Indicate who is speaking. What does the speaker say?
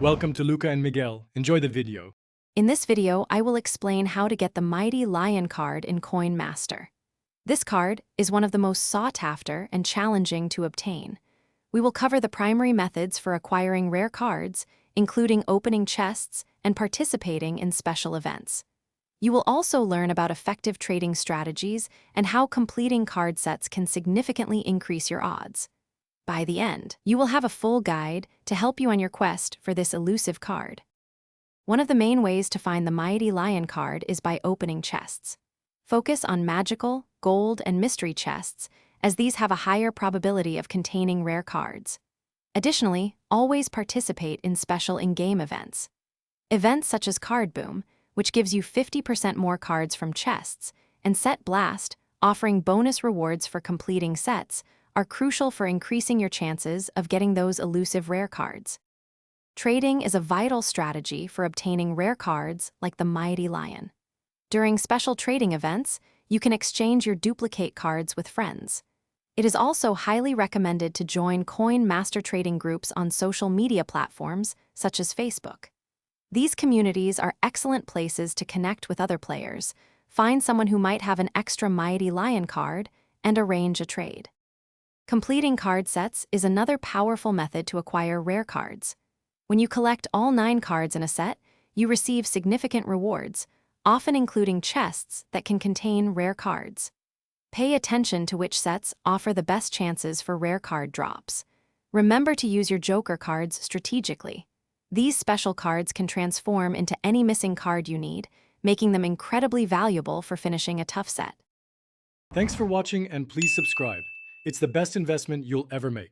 Speaker 1: Welcome to Luca and Miguel. Enjoy the video.
Speaker 2: In this video, I will explain how to get the Mighty Lion card in Coin Master. This card is one of the most sought-after and challenging to obtain. We will cover the primary methods for acquiring rare cards, including opening chests and participating in special events. You will also learn about effective trading strategies and how completing card sets can significantly increase your odds. By the end, you will have a full guide to help you on your quest for this elusive card. One of the main ways to find the Mighty Lion card is by opening chests. Focus on magical, gold, and mystery chests, as these have a higher probability of containing rare cards. Additionally, always participate in special in-game events. Events such as Card Boom, which gives you 50% more cards from chests, and Set Blast, offering bonus rewards for completing sets, are crucial for increasing your chances of getting those elusive rare cards. Trading is a vital strategy for obtaining rare cards like the Mighty Lion. During special trading events, you can exchange your duplicate cards with friends. It is also highly recommended to join Coin Master trading groups on social media platforms such as Facebook. These communities are excellent places to connect with other players, find someone who might have an extra Mighty Lion card, and arrange a trade. Completing card sets is another powerful method to acquire rare cards. When you collect all 9 cards in a set, you receive significant rewards, often including chests that can contain rare cards. Pay attention to which sets offer the best chances for rare card drops. Remember to use your Joker cards strategically. These special cards can transform into any missing card you need, making them incredibly valuable for finishing a tough set.
Speaker 1: Thanks for watching and please subscribe. It's the best investment you'll ever make.